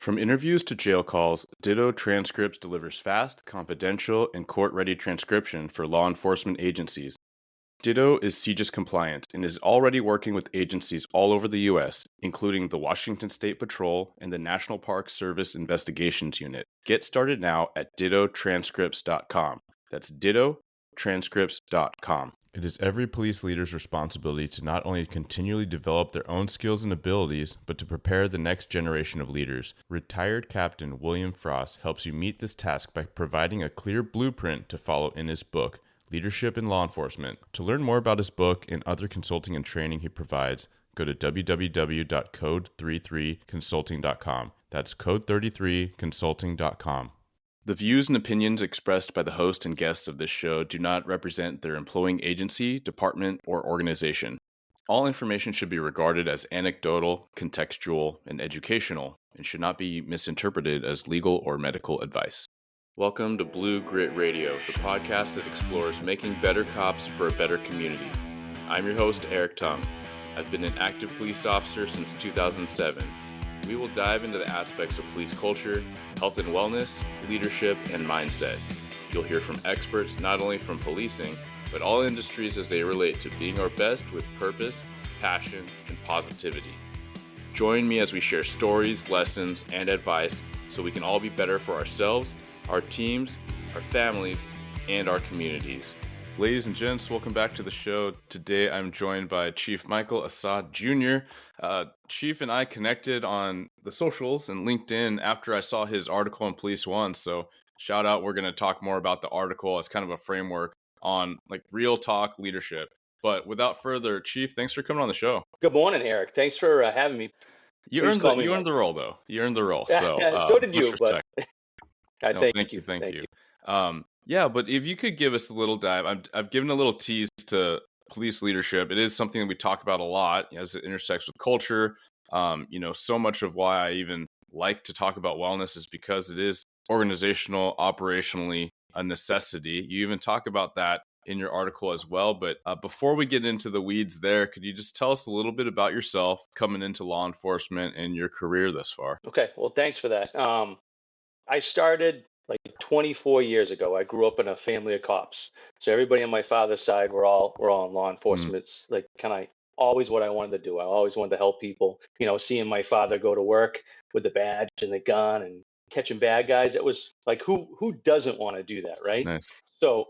From interviews to jail calls, Ditto Transcripts delivers fast, confidential, and court-ready transcription for law enforcement agencies. Ditto is CJIS compliant and is already working with agencies all over the U.S., including the Washington State Patrol and the National Park Service Investigations Unit. Get started now at dittotranscripts.com. That's dittotranscripts.com. It is every police leader's responsibility to not only continually develop their own skills and abilities, but to prepare the next generation of leaders. Retired Captain William Frost helps you meet this task by providing a clear blueprint to follow in his book, Leadership in Law Enforcement. To learn more about his book and other consulting and training he provides, go to www.code33consulting.com. That's code33consulting.com. The views and opinions expressed by the host and guests of this show do not represent their employing agency, department, or organization. All information should be regarded as anecdotal, contextual, and educational, and should not be misinterpreted as legal or medical advice. Welcome to Blue Grit Radio, the podcast that explores making better cops for a better community. I'm your host, Eric Tung. I've been an active police officer since 2007. We will dive into the aspects of police culture, health and wellness, leadership, and mindset. You'll hear from experts not only from policing, but all industries as they relate to being our best with purpose, passion, and positivity. Join me as we share stories, lessons, and advice so we can all be better for ourselves, our teams, our families, and our communities. Ladies and gents, welcome back to the show. Today I'm joined by Chief Michael Assad Jr. Chief and I connected on the socials and LinkedIn after I saw his article in Police One. So shout out, we're going to talk more about the article as kind of a framework on like real talk leadership. But without further, Chief, thanks for coming on the show. Good morning, Eric. Thanks for having me. You earned the role, though. You earned the role. So, so did you. But thank you. Yeah, but if you could give us a little dive, I've given a little tease to police leadership. It is something that we talk about a lot as it intersects with culture. So much of why I even like to talk about wellness is because it is organizational, operationally a necessity. You even talk about that in your article as well. But before we get into the weeds there, could you just tell us a little bit about yourself coming into law enforcement and your career thus far? Okay, well, thanks for that. I started like 24 years ago. I grew up in a family of cops. So everybody on my father's side, we're all in law enforcement. It's like kind of always what I wanted to do. I always wanted to help people. Seeing my father go to work with the badge and the gun and catching bad guys, it was like who doesn't want to do that, right? Nice. So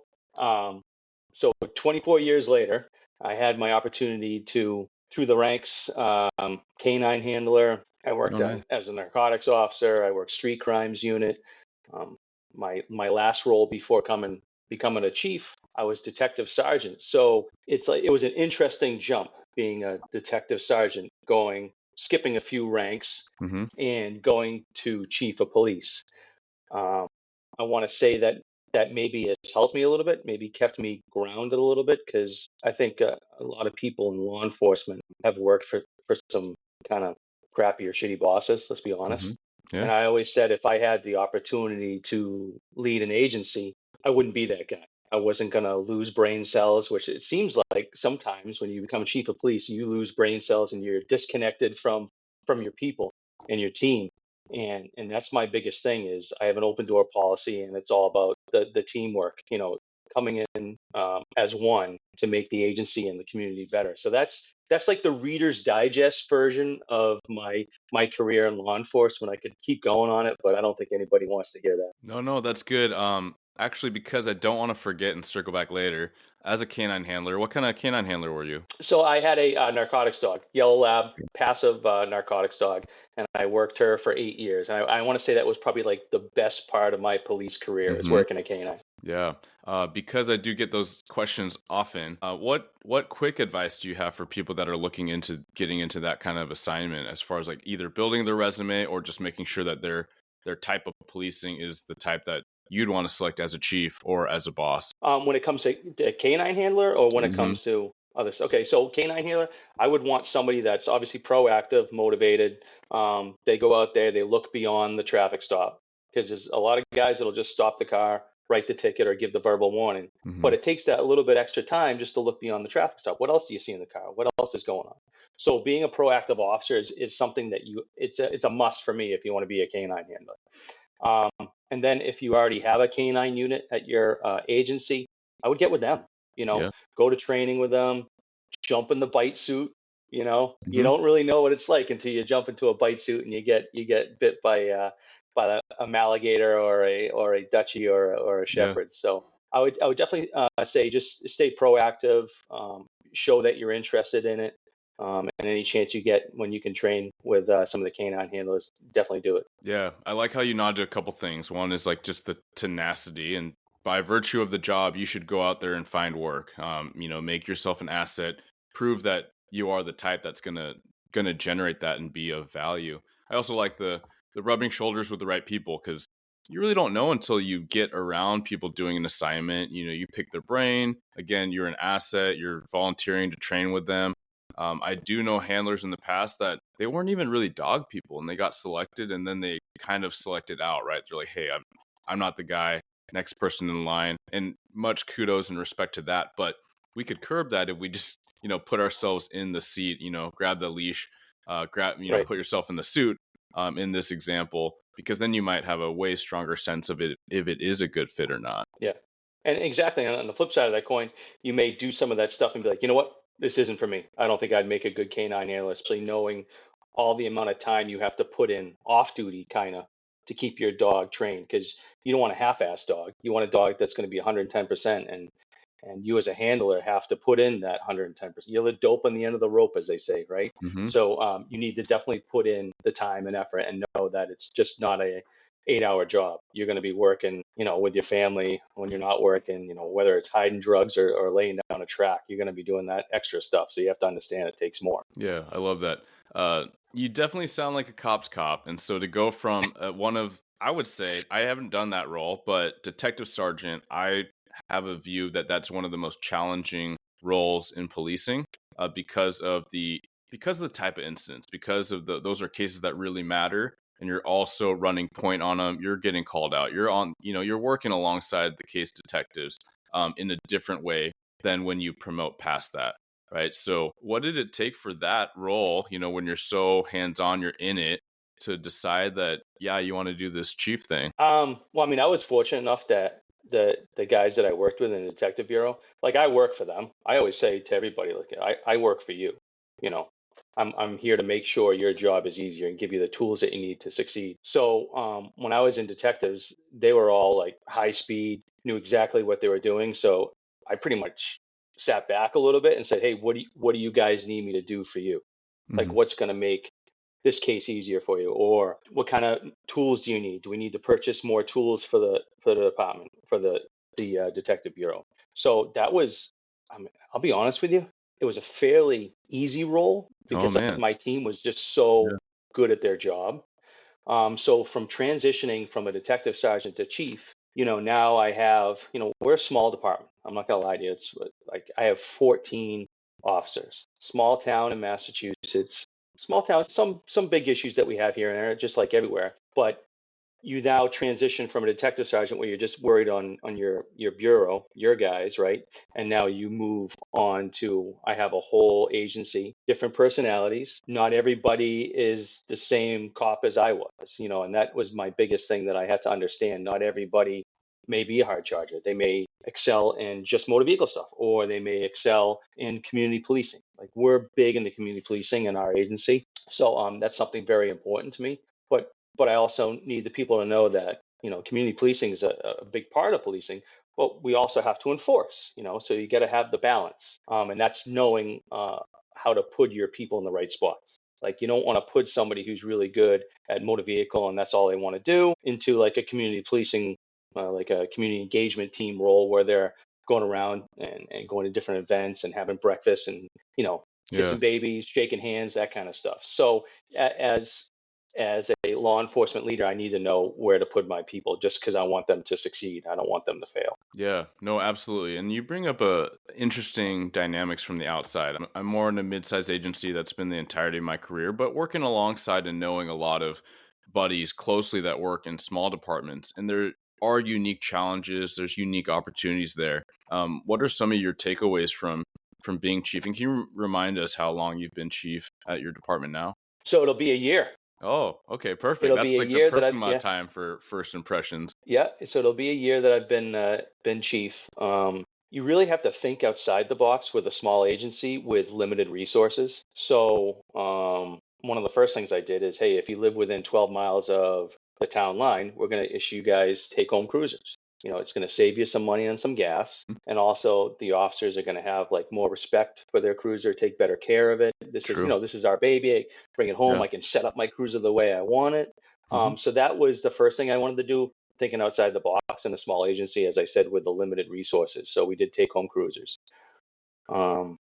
24 years later, I had my opportunity to, through the ranks, canine handler. I worked as a narcotics officer. I worked street crimes unit. My last role before becoming a chief, I was detective sergeant. So it's like it was an interesting jump being a detective sergeant, skipping a few ranks and going to chief of police. I want to say that maybe has helped me a little bit, maybe kept me grounded a little bit, because I think a lot of people in law enforcement have worked for some kind of crappy or shitty bosses, let's be honest. Yeah. And I always said if I had the opportunity to lead an agency, I wouldn't be that guy. I wasn't going to lose brain cells, which it seems like sometimes when you become chief of police, you lose brain cells and you're disconnected from your people and your team. And that's my biggest thing is I have an open door policy, and it's all about the teamwork, coming in as one to make the agency and the community better. So that's like the Reader's Digest version of my career in law enforcement. I could keep going on it, but I don't think anybody wants to hear that. No, that's good. Actually, because I don't want to forget and circle back later, as a canine handler, what kind of canine handler were you? So I had a narcotics dog, yellow lab, passive narcotics dog, and I worked her for 8 years. And I want to say that was probably like the best part of my police career is working a canine. Yeah, because I do get those questions often. What quick advice do you have for people that are looking into getting into that kind of assignment, as far as like either building their resume or just making sure that their type of policing is the type that you'd want to select as a chief or as a boss? When it comes to canine handler, or when it comes to others? Okay, so canine handler, I would want somebody that's obviously proactive, motivated. They go out there, they look beyond the traffic stop, because there's a lot of guys that'll just stop the car, write the ticket or give the verbal warning. Hmm. But it takes that a little bit extra time just to look beyond the traffic stop. What else do you see in the car? What else is going on? So being a proactive officer is something that it's a must for me if you want to be a canine handler. And then if you already have a canine unit at your agency, I would get with them. You know, Yeah. go to training with them, jump in the bite suit. You know, you Hmm. don't really know what it's like until you jump into a bite suit and you get bit by a Maligator or a Dutchie or a Yeah. Shepherd. So I would definitely say just stay proactive, show that you're interested in it, and any chance you get when you can train with some of the canine handlers, definitely do it. Yeah, I like how you nod to a couple things. One is like just the tenacity, and by virtue of the job, you should go out there and find work. Make yourself an asset, prove that you are the type that's gonna generate that and be of value. I also like the rubbing shoulders with the right people because you really don't know until you get around people doing an assignment. You pick their brain. Again, you're an asset. You're volunteering to train with them. I do know handlers in the past that they weren't even really dog people, and they got selected, and then they kind of selected out. Right? They're like, "Hey, I'm not the guy. Next person in line." And much kudos and respect to that. But we could curb that if we just put ourselves in the seat. Grab the leash, grab Right. put yourself in the suit. In this example, because then you might have a way stronger sense of it if it is a good fit or not. Yeah. And exactly on the flip side of that coin, you may do some of that stuff and be like, you know what, this isn't for me. I don't think I'd make a good canine analyst, especially knowing all the amount of time you have to put in off duty, kind of, to keep your dog trained. Because you don't want a half-ass dog. You want a dog that's going to be 110%, and you as a handler have to put in that 110%. You're the dope on the end of the rope, as they say, right? Hmm. So you need to definitely put in the time and effort and know that it's just not a 8-hour job. You're going to be working, with your family when you're not working, whether it's hiding drugs or laying down a track, you're going to be doing that extra stuff. So you have to understand it takes more. Yeah, I love that. You definitely sound like a cop's cop, and so to go from one of, I would say, I haven't done that role, but detective sergeant, I have a view that that's one of the most challenging roles in policing, because of the type of incidents, because of those are cases that really matter, and you're also running point on them. You're getting called out. You're working alongside the case detectives in a different way than when you promote past that. Right. So, what did it take for that role, when you're so hands on, you're in it, to decide that, yeah, you want to do this chief thing? Well, I mean, I was fortunate enough that the guys that I worked with in the detective bureau, like I work for them. I always say to everybody, like I work for you. You know, I'm here to make sure your job is easier and give you the tools that you need to succeed. So when I was in detectives, they were all like high speed, knew exactly what they were doing. So I pretty much sat back a little bit and said, hey, what do you guys need me to do for you? Like, Hmm. what's going to make this case easier for you, or what kind of tools do you need? Do we need to purchase more tools for the department, for the detective bureau? So that was, I'll be honest with you, it was a fairly easy role Oh because man. my team was just so Yeah. good at their job. So from transitioning from a detective sergeant to chief, now I have, we're a small department. I'm not gonna lie to you. It's like I have 14 officers. Small town in Massachusetts. Small town. Some big issues that we have here and there, just like everywhere. But you now transition from a detective sergeant where you're just worried on your bureau, your guys, right? And now you move on to I have a whole agency, different personalities. Not everybody is the same cop as I was, and that was my biggest thing that I had to understand. Not everybody may be a hard charger. They may excel in just motor vehicle stuff, or they may excel in community policing. Like we're big into community policing in our agency. So that's something very important to me. But I also need the people to know that community policing is a big part of policing, but we also have to enforce. So you got to have the balance, and that's knowing how to put your people in the right spots. Like you don't want to put somebody who's really good at motor vehicle and that's all they want to do into like a community policing, like a community engagement team role where they're going around and going to different events and having breakfast and Yeah. kissing babies, shaking hands, that kind of stuff. So as a law enforcement leader, I need to know where to put my people just because I want them to succeed. I don't want them to fail. Yeah, no, absolutely. And you bring up a interesting dynamics from the outside. I'm more in a mid-sized agency that's been the entirety of my career, but working alongside and knowing a lot of buddies closely that work in small departments. And are unique challenges. There's unique opportunities there. What are some of your takeaways from being chief? And can you remind us how long you've been chief at your department now? So it'll be a year. Oh, okay, perfect. It'll That's be a like the year that perfect I've amount of yeah. time for first impressions. Yeah, so it'll be a year that I've been chief. You really have to think outside the box with a small agency with limited resources. So one of the first things I did is, hey, if you live within 12 miles of the town line, we're going to issue you guys take-home cruisers. It's going to save you some money on some gas, Mm, and also the officers are going to have like more respect for their cruiser, take better care of it. true. This is our baby. Bring it home. Yeah. I can set up my cruiser the way I want it. Hmm. So that was the first thing I wanted to do, thinking outside the box in a small agency, as I said, with the limited resources. So we did take home cruisers. Um,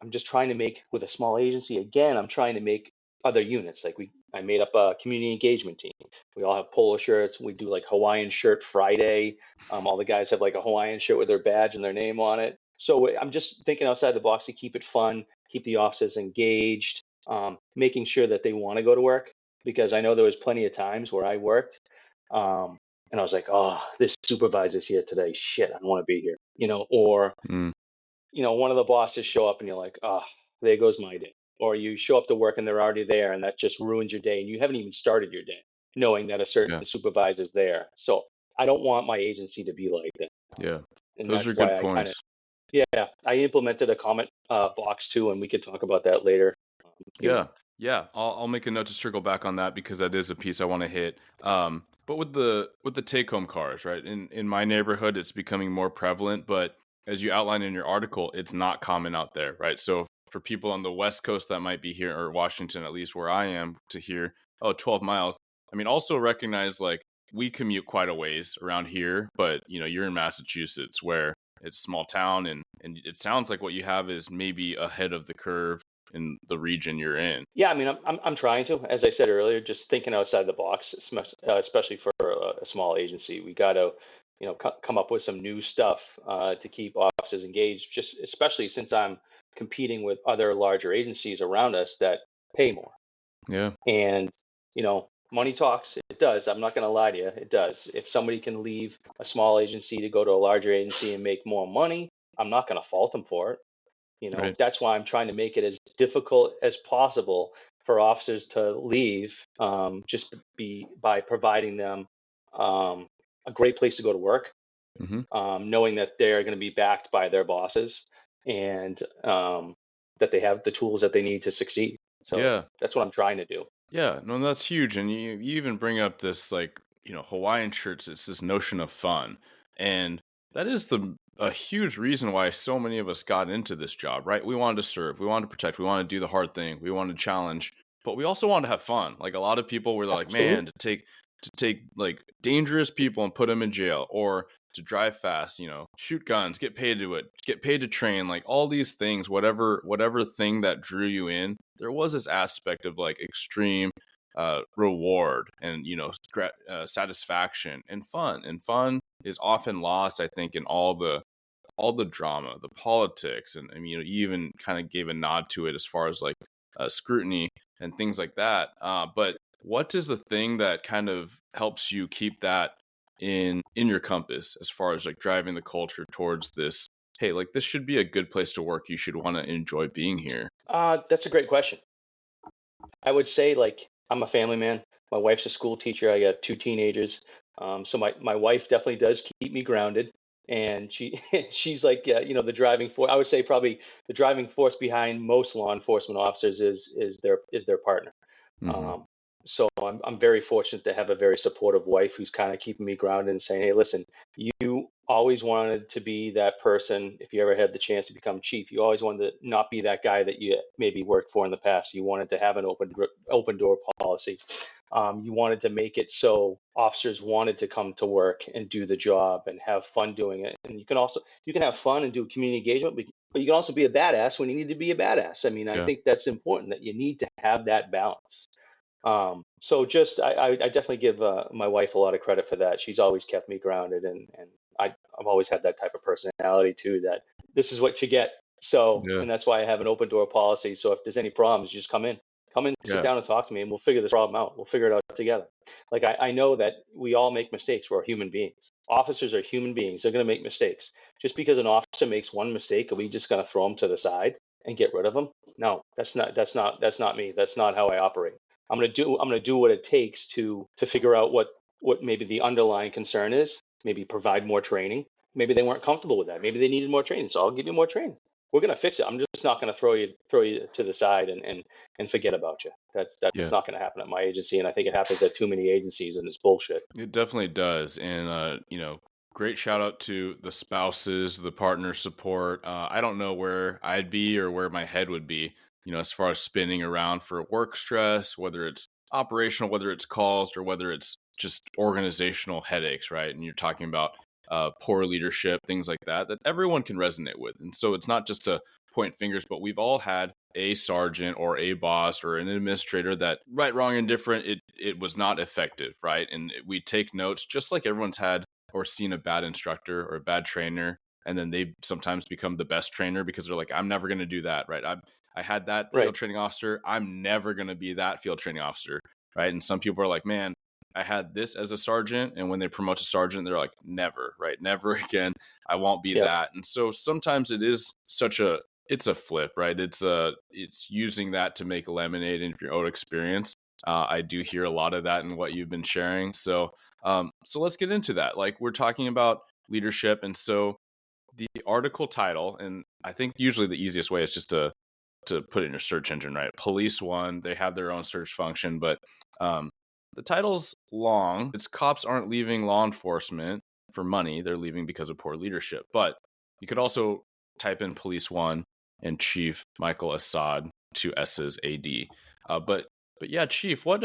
I'm just trying to make with a small agency again. I'm trying to make other units. I made up a community engagement team. We all have polo shirts. We do like Hawaiian shirt Friday. All the guys have like a Hawaiian shirt with their badge and their name on it. So I'm just thinking outside the box to keep it fun, keep the officers engaged, making sure that they want to go to work, because I know there was plenty of times where I worked, and I was like, oh, this supervisor's here today. Shit, I don't want to be here. Or Mm, one of the bosses show up and you're like, oh, there goes my day. Or you show up to work and they're already there, and that just ruins your day. And you haven't even started your day knowing that a certain yeah. supervisor's there. So I don't want my agency to be like that. Yeah. And Those that's are why good I kind of, points. yeah, I implemented a comment box too, and we could talk about that later. If you Yeah. want. Yeah. I'll make a note to circle back on that because that is a piece I want to hit. But with the take home cars, right? In my neighborhood, it's becoming more prevalent, but as you outline in your article, it's not common out there, right? So for people on the West Coast that might be here, or Washington, at least where I am, to hear, oh, 12 miles. I mean, also recognize like we commute quite a ways around here, but you're in Massachusetts where it's small town, and it sounds like what you have is maybe ahead of the curve in the region you're in. Yeah, I mean, I'm trying to, as I said earlier, just thinking outside the box, especially for a small agency. We got to, come up with some new stuff to keep officers engaged. Just especially since I'm competing with other larger agencies around us that pay more, Yeah. and money talks. It does. I'm not going to lie to you. It does. If somebody can leave a small agency to go to a larger agency and make more money, I'm not going to fault them for it. Right. That's why I'm trying to make it as difficult as possible for officers to leave, just by providing them um, a great place to go to work, Hmm. knowing that they're going to be backed by their bosses, and that they have the tools that they need to succeed. So Yeah. that's what I'm trying to do. Yeah. No, that's huge. And you even bring up this like, Hawaiian shirts, it's this notion of fun. And that is a huge reason why so many of us got into this job, right? We wanted to serve, we wanted to protect, we wanted to do the hard thing, we wanted to challenge, but we also wanted to have fun. Like a lot of people were like, man, Absolutely. to take like dangerous people and put them in jail, or to drive fast, shoot guns, get paid to it, get paid to train, like all these things, whatever thing that drew you in, there was this aspect of like extreme reward and satisfaction and fun. And fun is often lost, I think, in all the drama, the politics, and I mean, you even kind of gave a nod to it as far as like scrutiny and things like that. But what is the thing that kind of helps you keep that in your compass as far as like driving the culture towards this? Hey, like this should be a good place to work. You should want to enjoy being here. That's a great question. I would say, like, I'm a family man. My wife's a school teacher. I got two teenagers. So my wife definitely does keep me grounded, and she's like, the driving force. I would say probably the driving force behind most law enforcement officers is their partner. Hmm. Um, so I'm very fortunate to have a very supportive wife who's kind of keeping me grounded and saying, hey, listen, you always wanted to be that person. If you ever had the chance to become chief, you always wanted to not be that guy that you maybe worked for in the past. You wanted to have an open door policy. You wanted to make it so officers wanted to come to work and do the job and have fun doing it. And you can have fun and do community engagement, but you can also be a badass when you need to be a badass. I mean, I Yeah. think that's important, that you need to have that balance. So just I definitely give my wife a lot of credit for that. She's always kept me grounded, and I've always had that type of personality too. That this is what you get. So, Yeah. and that's why I have an open door policy. So if there's any problems, you just Come and sit Yeah. down and talk to me, and we'll figure this problem out. We'll figure it out together. Like I know that we all make mistakes. We're human beings. Officers are human beings. They're going to make mistakes. Just because an officer makes one mistake, are we just going to throw him to the side and get rid of him? No, that's not me. That's not how I operate. I'm gonna do what it takes to figure out what maybe the underlying concern is. Maybe provide more training. Maybe they weren't comfortable with that. Maybe they needed more training. So I'll give you more training. We're gonna fix it. I'm just not gonna throw you to the side and forget about you. That's Yeah. not gonna happen at my agency, and I think it happens at too many agencies, and it's bullshit. It definitely does. And, great shout out to the spouses, the partner support. I don't know where I'd be or where my head would be, as far as spinning around for work stress, whether it's operational, whether it's calls, or whether it's just organizational headaches, right? And you're talking about poor leadership, things like that everyone can resonate with. And so it's not just to point fingers, but we've all had a sergeant or a boss or an administrator that, right, wrong, indifferent, it was not effective, right? And we take notes, just like everyone's had or seen a bad instructor or a bad trainer, and then they sometimes become the best trainer because they're like, I'm never going to do that, right? I had that Right. field training officer, I'm never going to be that field training officer, right? And some people are like, man, I had this as a sergeant, and when they promote to sergeant, they're like, never, right? Never again. I won't be Yep. that. And so sometimes it is it's a flip, right? It's using that to make lemonade in your own experience. I do hear a lot of that in what you've been sharing. So let's get into that. Like, we're talking about leadership, and so the article title, and I think usually the easiest way is just to put it in your search engine, right? Police One, they have their own search function, but um, the title's long. It's cops aren't leaving law enforcement for money; they're leaving because of poor leadership. But you could also type in Police One and Chief Michael Assad, two S's, AD. But yeah, Chief, what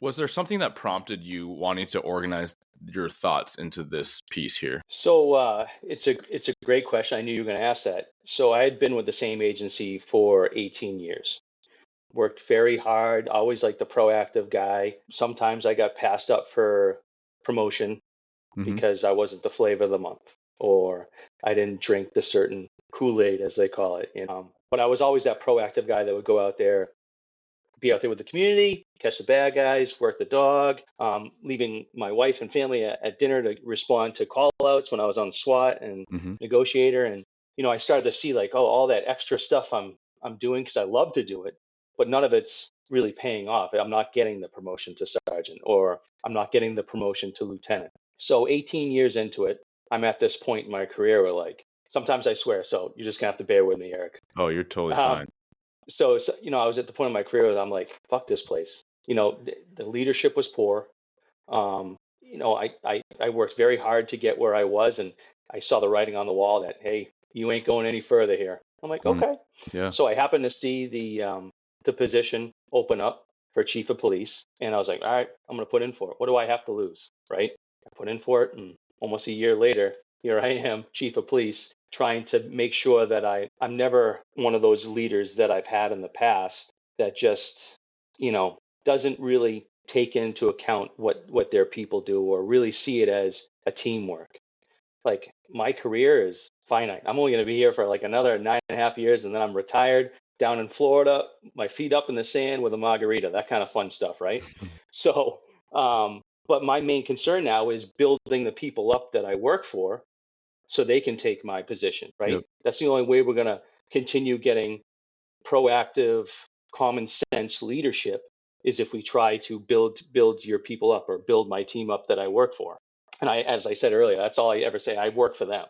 was there something that prompted you wanting to organize your thoughts into this piece here? So it's a great question. I knew you were going to ask that. So I had been with the same agency for 18 years. Worked very hard. Always like the proactive guy. Sometimes I got passed up for promotion Mm-hmm. because I wasn't the flavor of the month, or I didn't drink the certain Kool-Aid, as they call it. But I was always that proactive guy that would go out there, be out there with the community, catch the bad guys, work the dog, leaving my wife and family at dinner to respond to call outs when I was on SWAT and Mm-hmm. Negotiator. And, I started to see like, oh, all that extra stuff I'm doing because I love to do it, but none of it's really paying off. I'm not getting the promotion to sergeant, or I'm not getting the promotion to lieutenant. So 18 years into it, I'm at this point in my career where, like, sometimes I swear, so you're just gonna have to bear with me, Eric. Oh, you're totally Um, fine. so I was at the point in my career where I'm like, fuck this place. The leadership was poor. I worked very hard to get where I was, and I saw the writing on the wall that, hey, you ain't going any further here. I'm like, Mm, okay. yeah. So I happened to see the position open up for chief of police, and I was like, all right, I'm gonna put in for it. What do I have to lose, right? I put in for it, and almost a year later, here I am, chief of police, trying to make sure that I'm never one of those leaders that I've had in the past that just, doesn't really take into account what their people do, or really see it as a teamwork. Like, my career is finite. I'm only going to be here for like another 9.5 years, and then I'm retired down in Florida, my feet up in the sand with a margarita, that kind of fun stuff, right? So, but my main concern now is building the people up that I work for so they can take my position, right? Yep. That's the only way we're going to continue getting proactive, common sense leadership, is if we try to build your people up, or build my team up that I work for. And as I said earlier, that's all I ever say. I work for them.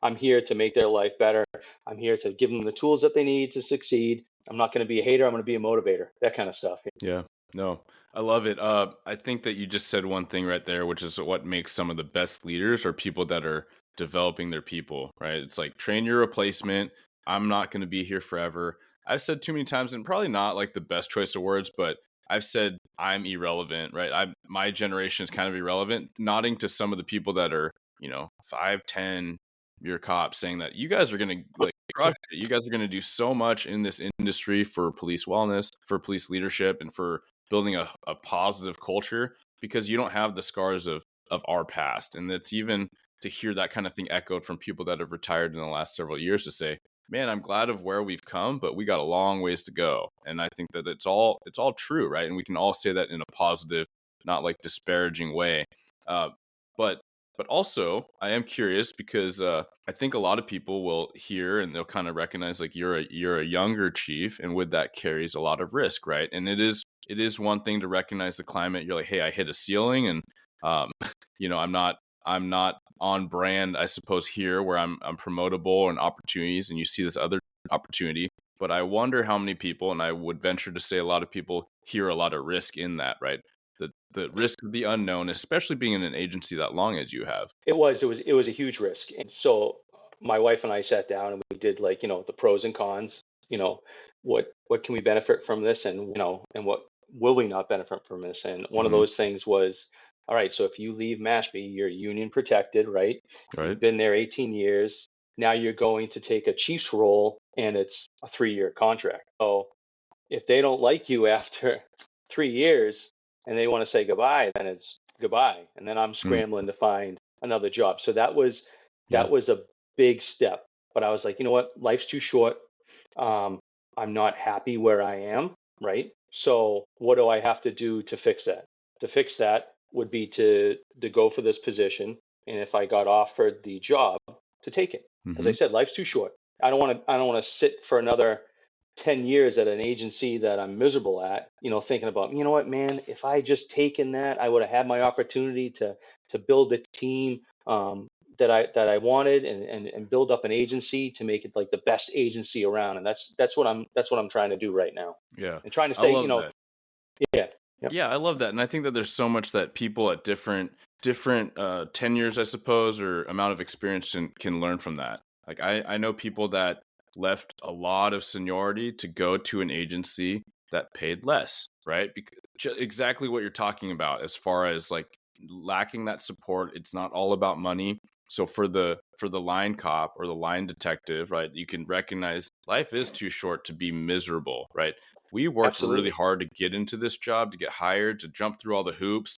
I'm here to make their life better. I'm here to give them the tools that they need to succeed. I'm not going to be a hater. I'm going to be a motivator. That kind of stuff. Yeah. No, I love it. I think that you just said one thing right there, which is what makes some of the best leaders are people that are developing their people, right? It's like, train your replacement. I'm not going to be here forever. I've said too many times, and probably not like the best choice of words, but I've said I'm irrelevant, right? My generation is kind of irrelevant, nodding to some of the people that are, 5, 10 year cops, saying that you guys are going to like crush it. You guys are going to do so much in this industry for police wellness, for police leadership, and for building a positive culture, because you don't have the scars of our past. And it's even to hear that kind of thing echoed from people that have retired in the last several years, to say, man, I'm glad of where we've come, but we got a long ways to go. And I think that it's all true, right? And we can all say that in a positive, not like disparaging way. Uh, but but also, I am curious because I think a lot of people will hear and they'll kind of recognize like you're a younger chief, and with that carries a lot of risk, right? And it is one thing to recognize the climate. You're like, hey, I hit a ceiling, and um, I'm not on brand, I suppose, here where I'm promotable and opportunities, and you see this other opportunity. But I wonder how many people, and I would venture to say a lot of people hear a lot of risk in that, right? The risk of the unknown, especially being in an agency that long as you have. It was a huge risk. And so my wife and I sat down and we did like, the pros and cons, what can we benefit from this, and and what will we not benefit from this? And one of Hmm. those things was, all right, so if you leave Mashpee, you're union protected, right? Right. You've been there 18 years. Now you're going to take a chief's role and it's a 3-year contract. So if they don't like you after 3 years and they want to say goodbye, then it's goodbye. And then I'm Mm. scrambling to find another job. So that was Yeah. a big step. But I was like, you know what? Life's too short. Um, I'm not happy where I am, right? So what do I have to do to fix that? To fix that would be to go for this position, and if I got offered the job, to take it. As I Hmm. said, life's too short. I don't want to sit for another 10 years at an agency that I'm miserable at, thinking about, you know what, man, if I just taken that, I would have had my opportunity to build a team that I wanted, and build up an agency to make it like the best agency around. And that's what I'm trying to do right now. Yeah. And trying to I stay, love that. yeah, yep, Yeah, I love that, and I think that there's so much that people at different tenures, I suppose, or amount of experience can learn from that. Like I know people that left a lot of seniority to go to an agency that paid less, right? Because exactly what you're talking about, as far as like lacking that support. It's not all about money. So for the line cop or the line detective, right? You can recognize life is too short to be miserable, right? We worked really absolutely, hard to get into this job, to get hired, to jump through all the hoops.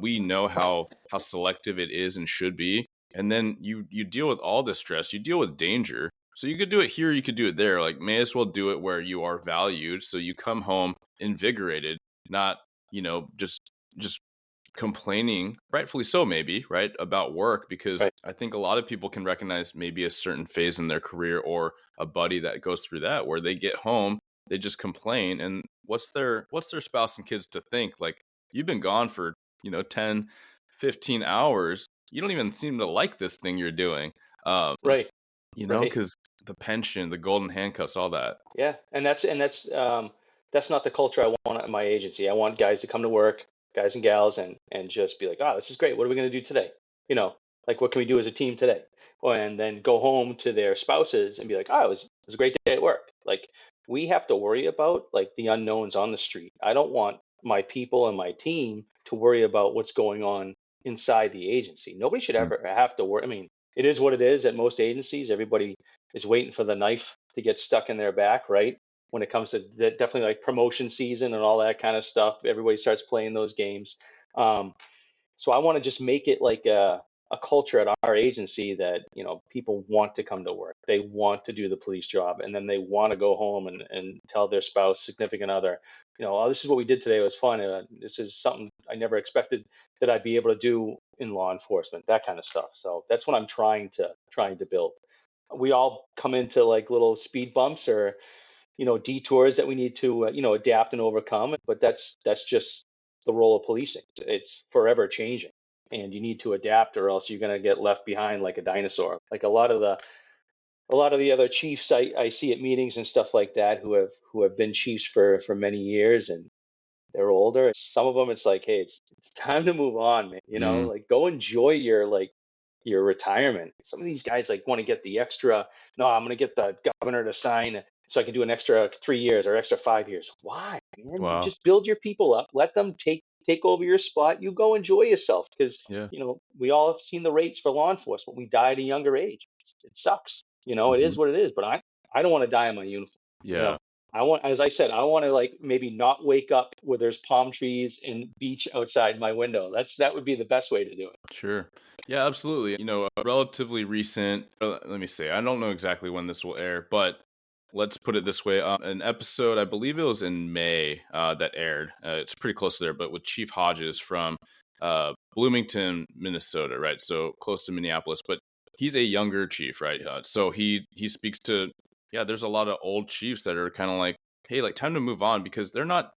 We know how selective it is and should be. And then you deal with all this stress. You deal with danger. So you could do it here, you could do it there. Like, may as well do it where you are valued. So you come home invigorated, not just complaining, rightfully so, maybe, right, about work, because right. I think a lot of people can recognize maybe a certain phase in their career or a buddy that goes through that where they get home, they just complain, and what's their spouse and kids to think? Like, you've been gone for 10, 15 hours. You don't even seem to like this thing you're doing. Um, Right, right. because the pension, the golden handcuffs, all that. Yeah, and that's not the culture I want at my agency. I want guys to come to work, guys and gals, and just be like, "Oh, this is great. What are we going to do today? You know, like what can we do as a team today?" And then go home to their spouses and be like, "Oh, it was a great day at work." Like we have to worry about like the unknowns on the street. I don't want my people and my team to worry about what's going on inside the agency. Nobody should Mm. ever have to worry. I mean, it is what it is at most agencies. Everybody is waiting for the knife to get stuck in their back, right? When it comes to definitely like promotion season and all that kind of stuff, everybody starts playing those games. Um, so I want to just make it like a culture at our agency that people want to come to work, they want to do the police job, and then they want to go home and tell their spouse, significant other, oh, this is what we did today. It was fun. This is something I never expected that I'd be able to do in law enforcement. That kind of stuff. So that's what I'm trying to build. We all come into like little speed bumps or detours that we need to adapt and overcome, but that's just the role of policing. It's forever changing, and you need to adapt or else you're going to get left behind like a dinosaur. Like a lot of the other chiefs I see at meetings and stuff like that, who have been chiefs for many years, and they're older. Some of them, it's like, hey, it's time to move on, man. Mm. Like go enjoy your retirement. Some of these guys like want to get the extra. No, I'm going to get the governor to sign so I can do an extra 3 years or extra 5 years. Why, man? You Wow. just build your people up. Let them take over your spot. You go enjoy yourself, because Yeah. we all have seen the rates for law enforcement. We die at a younger age. It sucks. It Hmm. is what it is. But I don't want to die in my uniform. You Yeah. know, as I said, I want to like maybe not wake up where there's palm trees and beach outside my window. That would be the best way to do it. Sure. Yeah, absolutely. Relatively recent, let me say, I don't know exactly when this will air, but let's put it this way. An episode, I believe it was in May, that aired. It's pretty close there, but with Chief Hodges from Bloomington, Minnesota, right? So close to Minneapolis, but he's a younger chief, right? So he speaks to, yeah, there's a lot of old chiefs that are kind of like, hey, like time to move on because they're not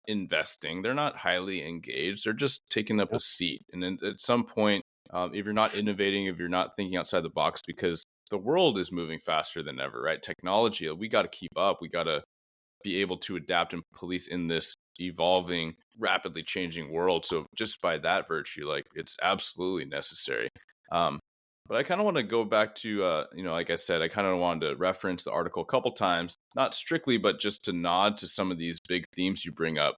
investing, they're not highly engaged, they're just taking up a seat. And then at some point, if you're not innovating, if you're not thinking outside the box, because the world is moving faster than ever, right? Technology, we got to keep up. We got to be able to adapt and police in this evolving, rapidly changing world. So just by that virtue, like it's absolutely necessary. But I kind of want to go back to, like I said, I kind of wanted to reference the article a couple times, not strictly, but just to nod to some of these big themes you bring up.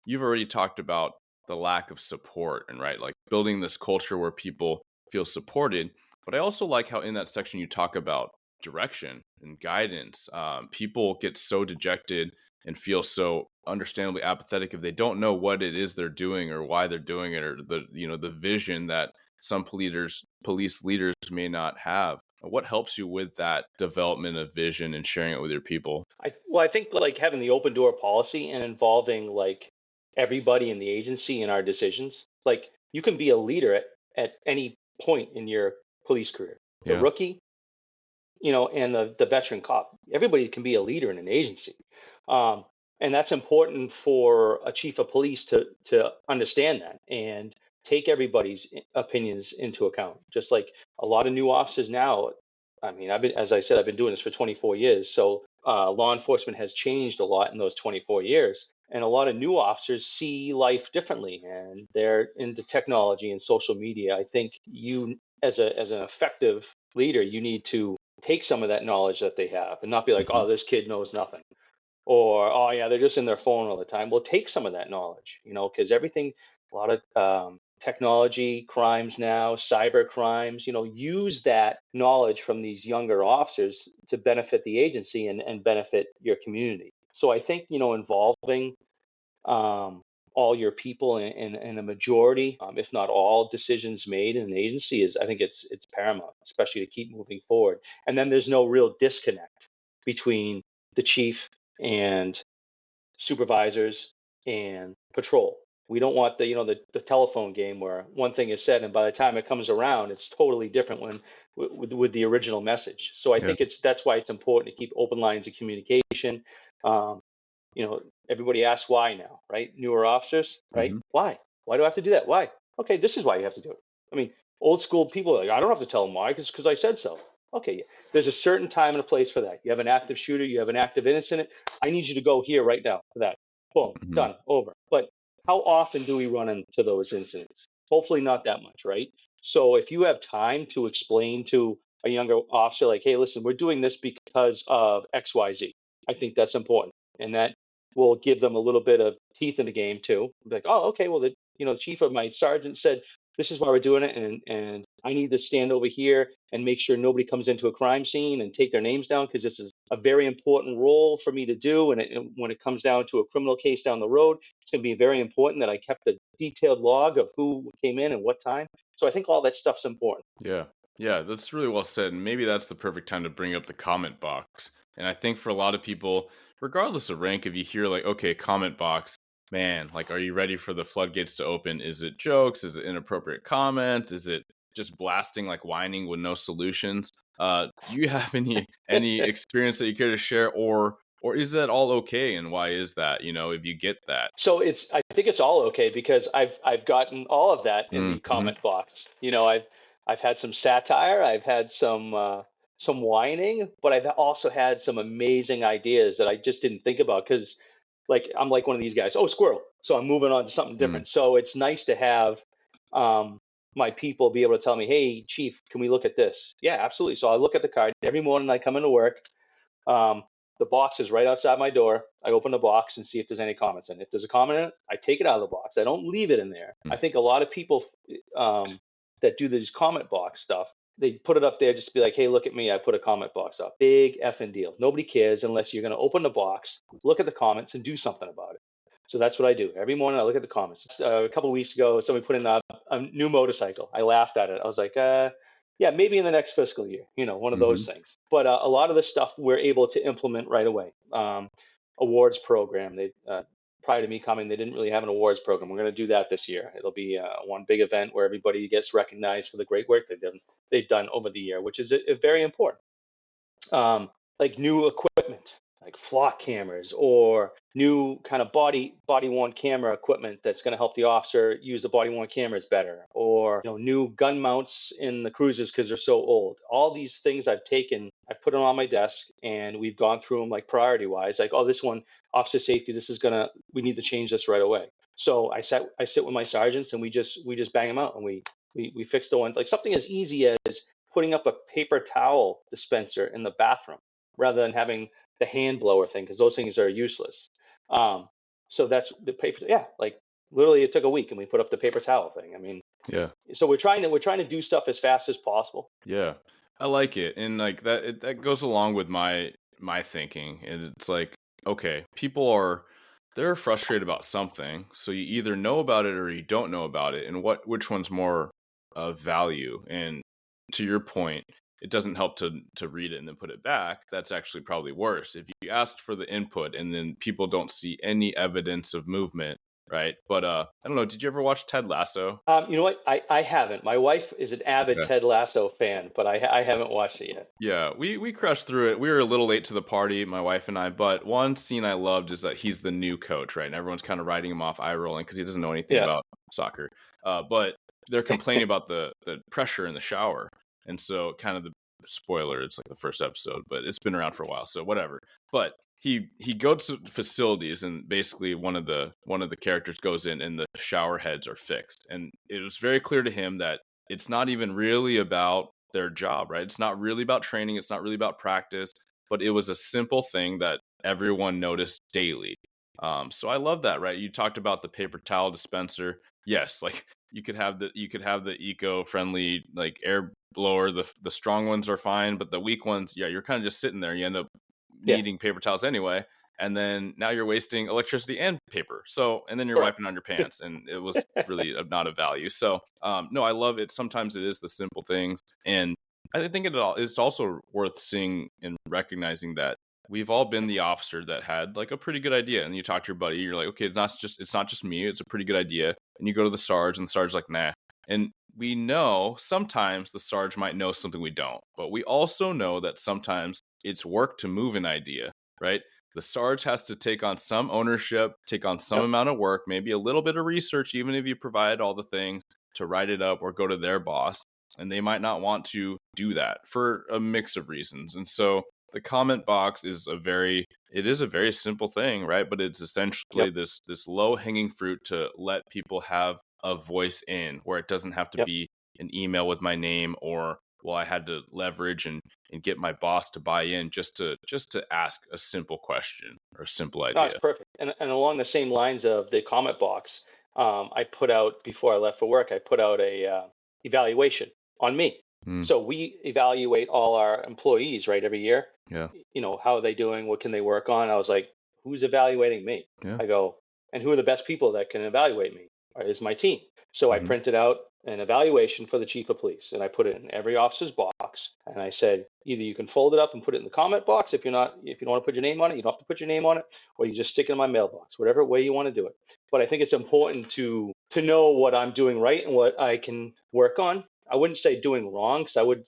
You've already talked about the lack of support and right, like building this culture where people feel supported. But I also like how in that section you talk about direction and guidance. People get so dejected and feel so understandably apathetic if they don't know what it is they're doing or why they're doing it, or the vision that some police leaders may not have. What helps you with that development of vision and sharing it with your people? I think like having the open door policy and involving like everybody in the agency in our decisions. Like you can be a leader at any point in your police career. The Yeah. rookie, and the veteran cop. Everybody can be a leader in an agency. Um, and that's important for a chief of police to understand that and take everybody's opinions into account. Just like a lot of new officers now. I mean, as I said, I've been doing this for 24 years. So law enforcement has changed a lot in those 24 years. And a lot of new officers see life differently, and they're into technology and social media. I think you, as an effective leader, you need to take some of that knowledge that they have and not be like, Mhm. oh, this kid knows nothing. Or, oh, yeah, they're just in their phone all the time. Well, take some of that knowledge, because everything, a lot of technology crimes now, cyber crimes, use that knowledge from these younger officers to benefit the agency and benefit your community. So I think, involving um, all your people and a majority, if not all, decisions made in an agency I think it's paramount, especially to keep moving forward. And then there's no real disconnect between the chief and supervisors and patrol. We don't want the telephone game where one thing is said and by the time it comes around, it's totally different when with the original message. So I Yeah. think that's why it's important to keep open lines of communication. Um, Everybody asks why now, right? Newer officers, right? Mhm. Why? Why do I have to do that? Why? Okay, this is why you have to do it. I mean, old school people are like, I don't have to tell them why because I said so. Okay, yeah. There's a certain time and a place for that. You have an active shooter, you have an active innocent. I need you to go here right now for that. Boom, Mhm. done, over. But how often do we run into those incidents? Hopefully not that much, right? So if you have time to explain to a younger officer, like, hey, listen, we're doing this because of XYZ. I think that's important. And that will give them a little bit of teeth in the game too. Like, oh, okay, well, the chief of my sergeant said this is why we're doing it, and I need to stand over here and make sure nobody comes into a crime scene and take their names down because this is a very important role for me to do. And when it comes down to a criminal case down the road, it's going to be very important that I kept a detailed log of who came in and what time. So I think all that stuff's important. Yeah. Yeah, that's really well said. And maybe that's the perfect time to bring up the comment box. And I think for a lot of people, regardless of rank, if you hear like, okay, comment box, man, like, are you ready for the floodgates to open? Is it jokes? Is it inappropriate comments? Is it just blasting, like whining with no solutions? Do you have any experience that you care to share, or is that all okay? And why is that? If you get that. So I think it's all okay because I've gotten all of that in the Mm-hmm. comment box. I've had some satire, I've had some whining, but I've also had some amazing ideas that I just didn't think about because like I'm like one of these guys, oh squirrel. So I'm moving on to something Mm, different. So it's nice to have um my people be able to tell me, hey chief, can we look at this? Yeah, absolutely. So I look at the card every morning I come into work. Um, the box is right outside my door. I open the box and see if there's any comments in it. If there's a comment in it, I take it out of the box. I don't leave it in there. mm, I think a lot of people that do this comment box stuff, they put it up there just to be like, hey, look at me. I put a comment box up. Big effing deal. Nobody cares unless you're going to open the box, look at the comments, and do something about it. So that's what I do. Every morning I look at the comments. A couple of weeks ago, somebody put in a new motorcycle. I laughed at it. I was like, yeah, maybe in the next fiscal year, one of those things. But a lot of the stuff we're able to implement right away. Awards program. Prior to me coming, they didn't really have an awards program. We're going to do that this year. It'll be one big event where everybody gets recognized for the great work they've done over the year, which is very important. Like new equipment, like flock cameras, or new kind of body worn camera equipment that's going to help the officer use the body worn cameras better, or new gun mounts in the cruisers because they're so old. All these things I put them on my desk, and we've gone through them like priority wise. Like, oh, this one, officer safety, we need to change this right away. So I sit with my sergeants, and we just bang them out, and we fix the ones, like something as easy as putting up a paper towel dispenser in the bathroom rather than having the hand blower thing, because those things are useless. So that's the paper. Yeah, like literally it took a week and we put up the paper towel thing. I mean, yeah. So we're trying to do stuff as fast as possible. Yeah, I like it, and like that goes along with my thinking. And it's like, okay, they're frustrated about something, so you either know about it or you don't know about it, and which one's more of value. And to your point, it doesn't help to read it and then put it back. That's actually probably worse. If you asked for the input and then people don't see any evidence of movement, right? But I don't know, did you ever watch Ted Lasso? You know what? I haven't. My wife is an avid Ted Lasso fan, but I haven't watched it yet. Yeah, we crushed through it. We were a little late to the party, my wife and I, but one scene I loved is that he's the new coach, right? And everyone's kind of writing him off, eye rolling, because he doesn't know anything about soccer. But they're complaining about the pressure in the shower. And so kind of the spoiler, it's like the first episode, but it's been around for a while, so whatever. But he goes to facilities, and basically one of the characters goes in and the shower heads are fixed. And it was very clear to him that it's not even really about their job, right? It's not really about training, it's not really about practice, but it was a simple thing that everyone noticed daily. So I love that, right? You talked about the paper towel dispenser. Yes, like you could have the eco-friendly like air blower. The strong ones are fine, but the weak ones, yeah, you're kind of just sitting there. You end up needing paper towels anyway, and then now you're wasting electricity and paper. So, and then you're wiping on your pants, and it was really not of value. So, no, I love it. Sometimes it is the simple things, and I think it's also worth seeing and recognizing that we've all been the officer that had like a pretty good idea, and you talk to your buddy, you're like, okay, it's not just me, it's a pretty good idea, and you go to the sarge, and the sarge's like, nah. And we know sometimes the sarge might know something we don't, but we also know that sometimes it's work to move an idea, right? The sarge has to take on some ownership, take on some amount of work, maybe a little bit of research, even if you provide all the things to write it up or go to their boss. And they might not want to do that for a mix of reasons. And so the comment box is a very simple thing, right? But it's essentially this low hanging fruit to let people have a voice in, where it doesn't have to be an email with my name, or well, I had to leverage and get my boss to buy in just to ask a simple question or a simple idea. No, it's perfect. And along the same lines of the comment box, I put out, before I left for work, I put out a evaluation on me. So we evaluate all our employees, right, every year. Yeah. How are they doing? What can they work on? I was like, who's evaluating me? Yeah. I go, and who are the best people that can evaluate me? Is my team. So I printed out an evaluation for the chief of police, and I put it in every officer's box. And I said, either you can fold it up and put it in the comment box if you don't want to put your name on it, you don't have to put your name on it, or you just stick it in my mailbox, whatever way you want to do it. But I think it's important to know what I'm doing right and what I can work on. I wouldn't say doing wrong, because I would,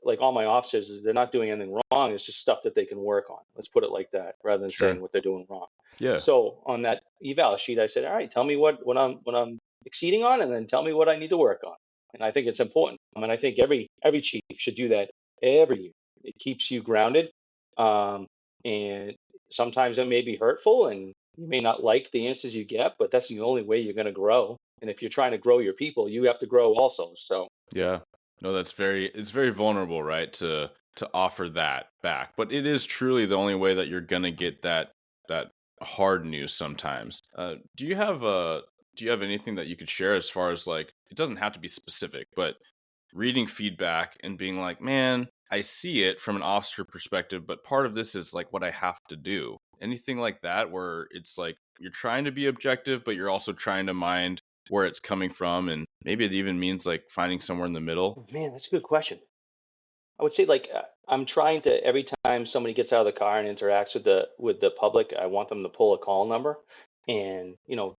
like all my officers, they're not doing anything wrong. It's just stuff that they can work on. Let's put it like that, rather than saying what they're doing wrong. Yeah. So on that eval sheet, I said, all right, tell me what I'm exceeding on, and then tell me what I need to work on. And I think it's important. I mean, I think every chief should do that every year. It keeps you grounded. And sometimes it may be hurtful, and you may not like the answers you get, but that's the only way you're going to grow. And if you're trying to grow your people, you have to grow also. So yeah, no, it's very vulnerable, right, to offer that back. But it is truly the only way that you're gonna get that hard news sometimes. Do you have anything that you could share as far as, like, it doesn't have to be specific, but reading feedback and being like, man, I see it from an officer perspective, but part of this is like what I have to do. Anything like that where it's like you're trying to be objective, but you're also trying to mind where it's coming from. And maybe it even means like finding somewhere in the middle. Man, that's a good question. I would say like I'm trying to every time somebody gets out of the car and interacts with the public, I want them to pull a call number and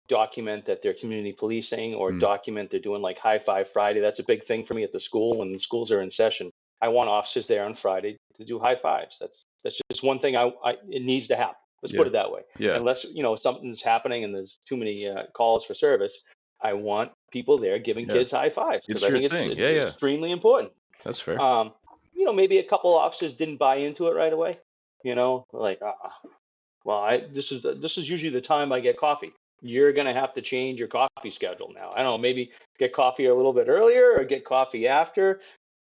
document that they're community policing or Mm, document they're doing like High Five Friday. That's a big thing for me at the school when the schools are in session. I want officers there on Friday to do high fives. That's just one thing I it needs to happen. Let's yeah. put it that way. Yeah. Unless something's happening and there's too many calls for service, I want people there giving Yeah. kids high fives because It's I your think thing. it's Yeah. Yeah. extremely important. That's fair. Um, maybe a couple officers didn't buy into it right away. Like, well, this is usually the time I get coffee. You're gonna have to change your coffee schedule now. I don't know, maybe get coffee a little bit earlier or get coffee after.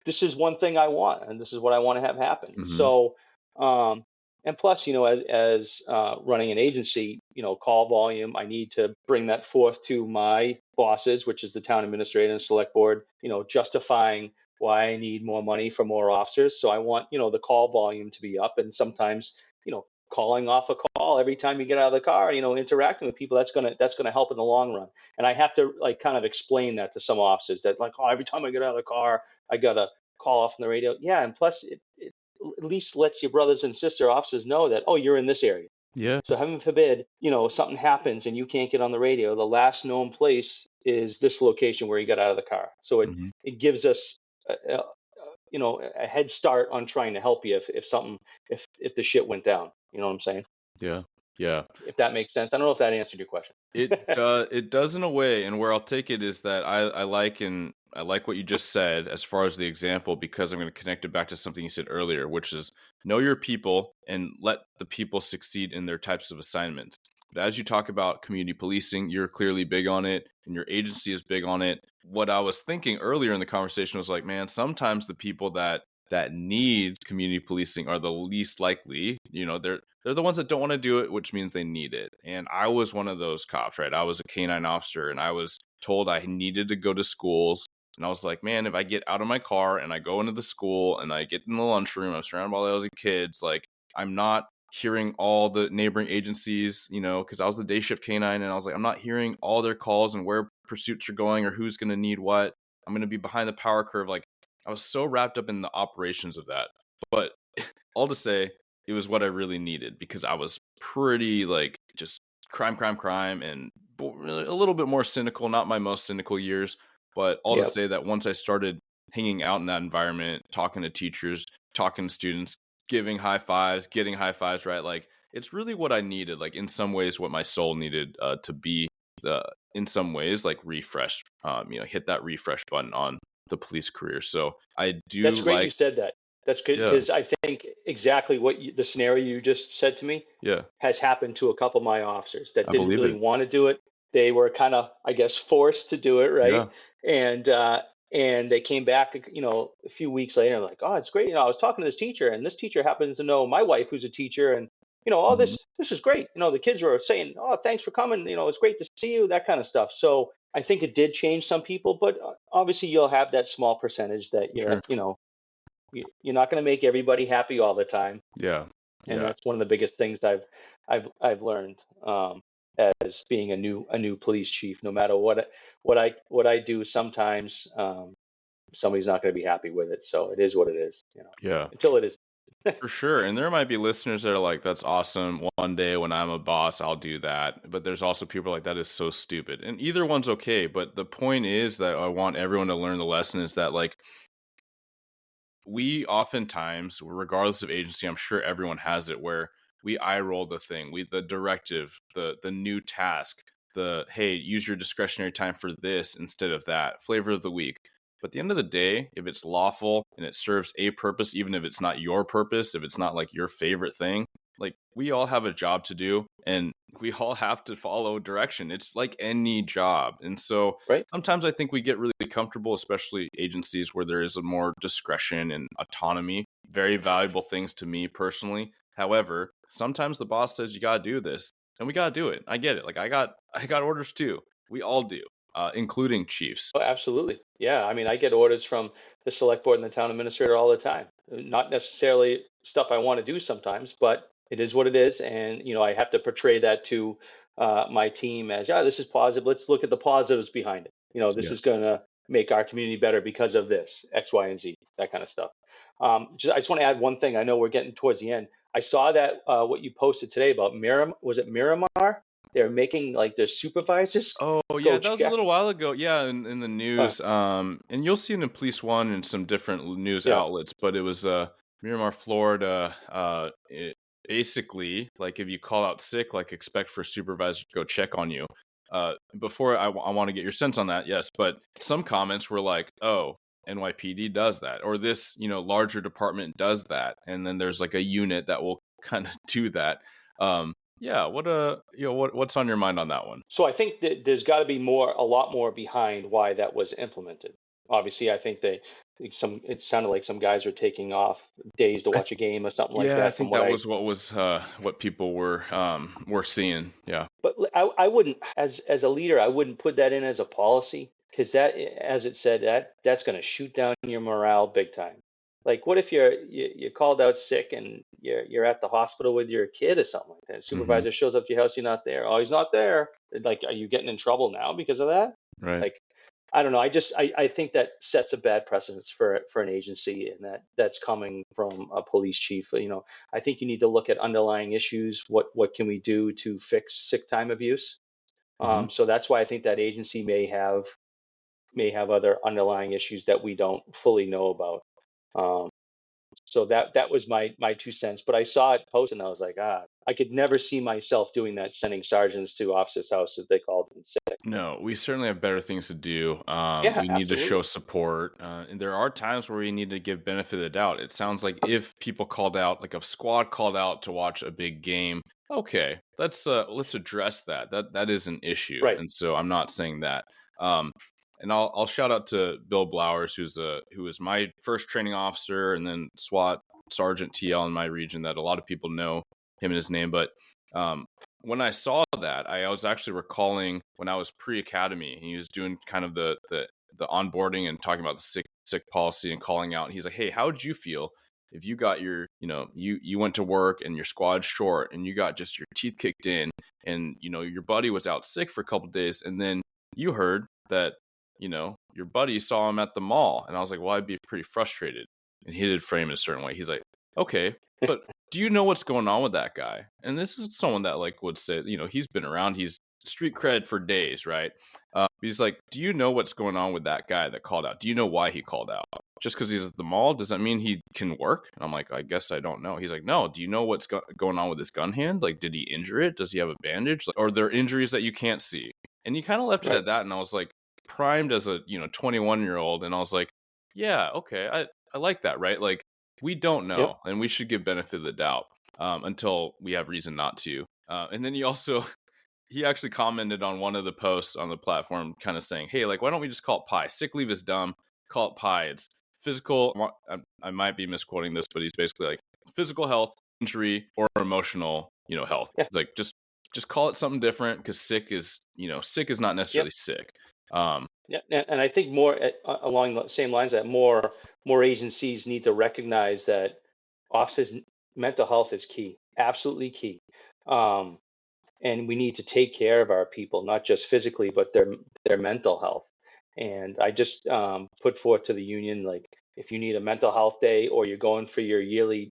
This is one thing I want, and this is what I want to have happen. Hmm. So, um, and plus, as running an agency, call volume, I need to bring that forth to my bosses, which is the town administrator and select board, justifying why I need more money for more officers. So I want, the call volume to be up, and sometimes, calling off a call every time you get out of the car, interacting with people, that's gonna help in the long run. And I have to like kind of explain that to some officers that like, oh, every time I get out of the car, I gotta call off on the radio. Yeah, and plus it at least lets your brothers and sister officers know that, oh, you're in this area. Yeah. So heaven forbid, something happens and you can't get on the radio. The last known place is this location where you got out of the car. So it Hmm. it gives us a head start on trying to help you if something if the shit went down. You know what I'm saying? Yeah. Yeah. If that makes sense. I don't know if that answered your question. It does in a way, and where I'll take it is that I like what you just said as far as the example because I'm going to connect it back to something you said earlier, which is know your people and let the people succeed in their types of assignments. But as you talk about community policing, you're clearly big on it, and your agency is big on it. What I was thinking earlier in the conversation was like, man, sometimes the people that need community policing are the least likely. They're the ones that don't want to do it, which means they need it. And I was one of those cops, right? I was a canine officer and I was told I needed to go to schools. And I was like, man, if I get out of my car and I go into the school and I get in the lunchroom, I'm surrounded by all those kids, like I'm not hearing all the neighboring agencies, because I was the day shift canine and I was like, I'm not hearing all their calls and where pursuits are going or who's going to need what. I'm going to be behind the power curve. Like I was so wrapped up in the operations of that. But all to say, it was what I really needed because I was pretty like just crime, and a little bit more cynical. Not my most cynical years, but all to Yep. say that once I started hanging out in that environment, talking to teachers, talking to students, giving high fives, getting high fives, right? Like it's really what I needed. Like in some ways, what my soul needed to be. In some ways, like refresh. Hit that refresh button on the police career. So I That's do great you like, said that. That's good yeah, because I think exactly the scenario you just said to me yeah, has happened to a couple of my officers that I didn't believe really it. want to do it. They were kind of, I guess, forced to do it, right? Yeah. And and they came back, a few weeks later, and like, oh, it's great. I was talking to this teacher, and this teacher happens to know my wife, who's a teacher, and oh, Mhm. this is great. The kids were saying, oh, thanks for coming. It's great to see you, that kind of stuff. So I think it did change some people, but obviously you'll have that small percentage that Sure. you're not going to make everybody happy all the time, Yeah. and Yeah. that's one of the biggest things I've learned as being a new police chief. No matter what I do, sometimes somebody's not going to be happy with it. So it is what it is, Yeah. until it is. For sure. And there might be listeners that are like, that's awesome. One day when I'm a boss, I'll do that. But there's also people like, that is so stupid. And either one's okay. But the point is that I want everyone to learn the lesson is that, like, we oftentimes, regardless of agency, I'm sure everyone has it where we eye roll the thing, the directive, the new task, the hey, use your discretionary time for this instead of that, flavor of the week. But at the end of the day, if it's lawful and it serves a purpose, even if it's not your purpose, if it's not like your favorite thing, like we all have a job to do and we all have to follow direction. It's like any job. And so Right. sometimes I think we get really comfortable, especially agencies where there is a more discretion and autonomy, very valuable things to me personally. However, sometimes the boss says you got to do this and we got to do it. I get it. Like I got orders too. We all do. including chiefs. Oh, absolutely. Yeah. I mean, I get orders from the select board and the town administrator all the time. Not necessarily stuff I want to do sometimes, but it is what it is. And, I have to portray that to my team as, yeah, this is positive. Let's look at the positives behind it. This Yeah. is going to make our community better because of this, X, Y, and Z, that kind of stuff. I just want to add one thing. I know we're getting towards the end. I saw that what you posted today about was it Miramar? They're making like their supervisors Oh, yeah, go that was a check. little while ago. Yeah, in the news, and you'll see it in Police One and some different news Yeah. outlets, but it was Miramar, Florida. Basically, like if you call out sick, like expect for a supervisor to go check on you. Before I want to get your sense on that, yes, but some comments were like, "Oh, NYPD does that," or this, larger department does that, and then there's like a unit that will kind of do that. Yeah, what's on your mind on that one? So I think that there's got to be a lot more behind why that was implemented. Obviously, I think it sounded like some guys were taking off days to watch a game or something like Yeah, I that. From think what that I, was what people were seeing. Yeah. but I wouldn't, as a leader, I wouldn't put that in as a policy because that, as it said, that's going to shoot down your morale big time. Like, what if you're called out sick and you're at the hospital with your kid or something like that? Hmm. Supervisor shows up to your house, you're not there. Oh, he's not there. Like, are you getting in trouble now because of that? Right. Like, I don't know. I think that sets a bad precedence for an agency, and that's coming from a police chief. I think you need to look at underlying issues. What can we do to fix sick time abuse? Hmm. So that's why I think that agency may have other underlying issues that we don't fully know about. Um, so that was my 2 cents. But I saw it posted and I was like, I could never see myself doing that, sending sergeants to officers' houses if they called in sick. No, we certainly have better things to do. Yeah, We need to show absolutely. support, and there are times where we need to give benefit of the doubt. It sounds like if people called out, like a squad called out to watch a big game, okay, let's address that. That is an issue, Right. and so I'm not saying that. Um, and I'll shout out to Bill Blowers, who was my first training officer, and then SWAT Sergeant TL in my region. That a lot of people know him and his name, but um, when I saw that, I was actually recalling when I was pre-academy, and he was doing kind of the onboarding and talking about the sick policy and calling out. And he's like, "Hey, how would you feel if you got you went to work and your squad's short and you got just your teeth kicked in, and your buddy was out sick for a couple of days, and then you heard that your buddy saw him at the mall?" And I was like, "Well, I'd be pretty frustrated." And he did frame it a certain way. He's like, "Okay, but do you know what's going on with that guy?" And this is someone that like would say, he's been around, he's street cred for days, right? He's like, "Do you know what's going on with that guy that called out? Do you know why he called out? Just because he's at the mall, does that mean he can work?" And I'm like, "I guess I don't know." He's like, "No, do you know what's going on with his gun hand? Like, did he injure it? Does he have a bandage? Like, are there injuries that you can't see?" And he kind of left it Right. at that. And I was like, primed as a 21-year-old, and I was like, "Yeah, okay, I like that, right? Like, we don't Yep. know, and we should give benefit of the doubt until we have reason not to." And then he actually commented on one of the posts on the platform, kind of saying, "Hey, like, why don't we just call it pie? Sick leave is dumb. Call it pie. It's physical." I might be misquoting this, but he's basically like physical health, injury, or emotional, health. Yeah. It's like just call it something different, because sick is not necessarily Yep. sick. Yeah. And I think more along the same lines that more agencies need to recognize that officers' mental health is key, absolutely key. Um, and we need to take care of our people, not just physically, but their mental health. And I just put forth to the union, like, if you need a mental health day or you're going for your yearly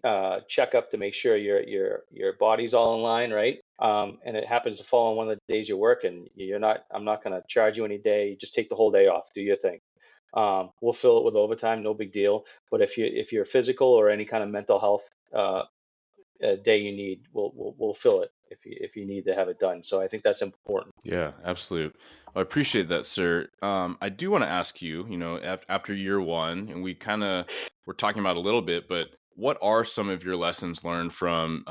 checkup to make sure your body's all in line, right? And it happens to fall on one of the days you're working, I'm not going to charge you any day. Just take the whole day off, do your thing. We'll fill it with overtime, no big deal. But if you're physical or any kind of mental health uh, day you need, we'll fill it if you need to have it done. So I think that's important. Yeah, absolutely. I appreciate that, sir. I do want to ask you, after year one, and we're talking about a little bit, but what are some of your lessons learned from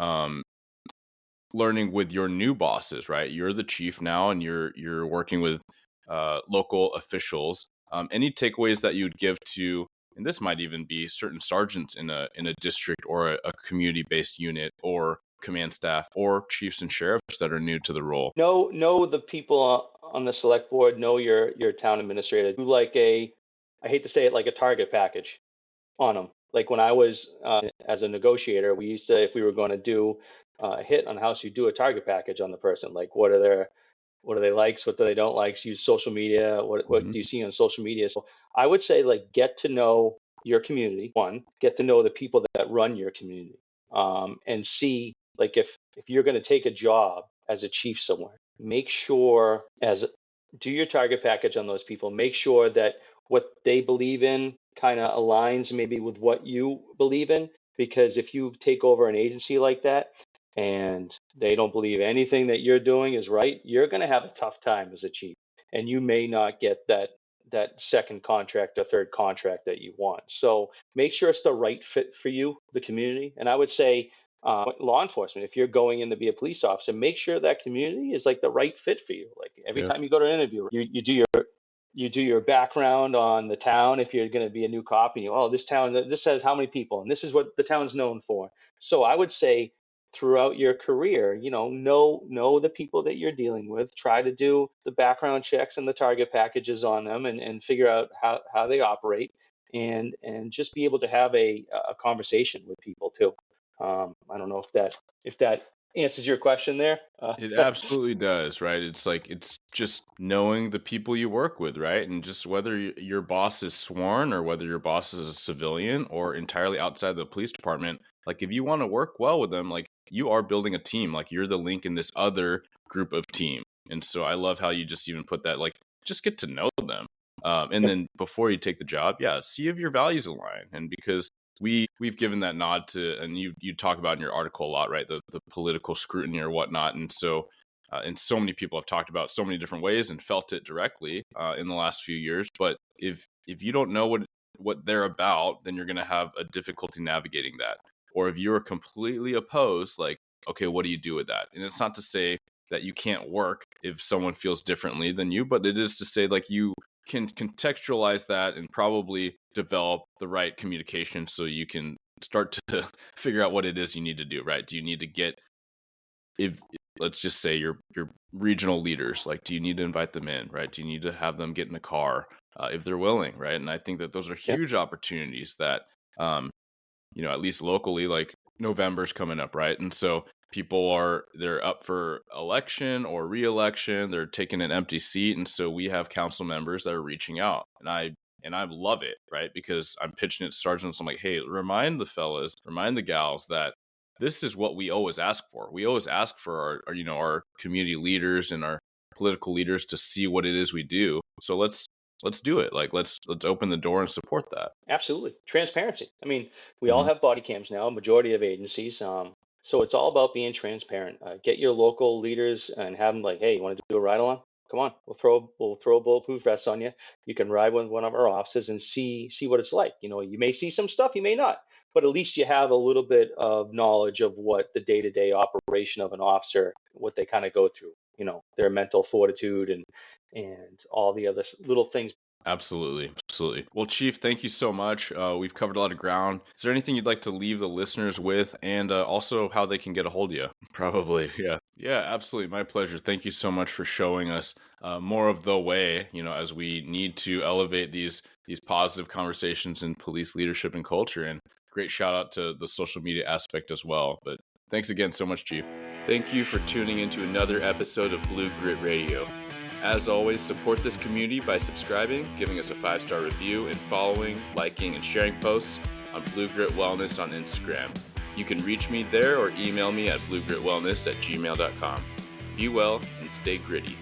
learning with your new bosses? Right, you're the chief now, and you're working with local officials. Any takeaways that you would give to, and this might even be certain sergeants in a district or a community based unit, or command staff, or chiefs and sheriffs that are new to the role? Know the people on the select board, know your town administrator. Do like I hate to say it, like a target package on them. Like when I was as a negotiator, we used to, if we were going to do a hit on a house, you do a target package on the person. Like what are they likes, what do they don't likes, use social media, what Mhm. do you see on social media. So I would say, like, get to know your community. One, get to know the people that run your community, and see, like, if you're going to take a job as a chief somewhere, make sure do your target package on those people. Make sure that what they believe in kind of aligns maybe with what you believe in. Because if you take over an agency like that and they don't believe anything that you're doing is right, you're going to have a tough time as a chief, and you may not get that second contract or third contract that you want. So make sure it's the right fit for you, the community. And I would say, law enforcement, if you're going in to be a police officer, make sure that community is like the right fit for you. Like every Yeah. time you go to an interview, you do your background on the town. If you're going to be a new cop, and this town, this says how many people, and this is what the town's known for. So I would say, throughout your career, know the people that you're dealing with. Try to do the background checks and the target packages on them, and figure out how they operate, and just be able to have a conversation with people too. I don't know if that answers your question there. It absolutely does, right? It's like it's just knowing the people you work with, right? And just whether your boss is sworn or whether your boss is a civilian or entirely outside the police department, like if you want to work well with them, like you are building a team, like you're the link in this other group of team. And so I love how you just even put that, like just get to know them. And Yep. then before you take the job, yeah, see if your values align. And because we've given that nod to, and you talk about in your article a lot, right? The political scrutiny or whatnot, and so and so many people have talked about so many different ways and felt it directly in the last few years. But if you don't know what they're about, then you're going to have a difficulty navigating that. Or if you're completely opposed, like, okay, what do you do with that? And it's not to say that you can't work if someone feels differently than you, but it is to say, like, you can contextualize that and probably develop the right communication so you can start to figure out what it is you need to do, right? Do you need to get, if let's just say your regional leaders, like, do you need to invite them in, right? Do you need to have them get in a car if they're willing, right? And I think that those are Yep. huge opportunities that um, at least locally, like November's coming up, right? And so they're up for election or re-election, they're taking an empty seat. And so we have council members that are reaching out. And I love it, right? Because I'm pitching it to sergeants. I'm like, hey, remind the fellas, remind the gals that this is what we always ask for. We always ask for our community leaders and our political leaders to see what it is we do. So let's do it. Like let's open the door and support that. Absolutely. Transparency. I mean, we all Mhm. have body cams now, majority of agencies. So it's all about being transparent. Get your local leaders and have them, like, hey, you want to do a ride along? Come on, we'll throw a bulletproof vest on you. You can ride with one of our officers and see what it's like. You may see some stuff, you may not, but at least you have a little bit of knowledge of what the day-to-day operation of an officer, what they kind of go through. Their mental fortitude and all the other little things. Absolutely. Absolutely. Well, Chief, thank you so much. We've covered a lot of ground. Is there anything you'd like to leave the listeners with, and also how they can get a hold of you? Probably. Yeah. Yeah, absolutely. My pleasure. Thank you so much for showing us more of the way, as we need to elevate these positive conversations in police leadership and culture. And great shout out to the social media aspect as well. But thanks again so much, Chief. Thank you for tuning into another episode of Blue Grit Radio. As always, support this community by subscribing, giving us a 5-star review, and following, liking, and sharing posts on Blue Grit Wellness on Instagram. You can reach me there or email me at bluegritwellness@gmail.com. Be well and stay gritty.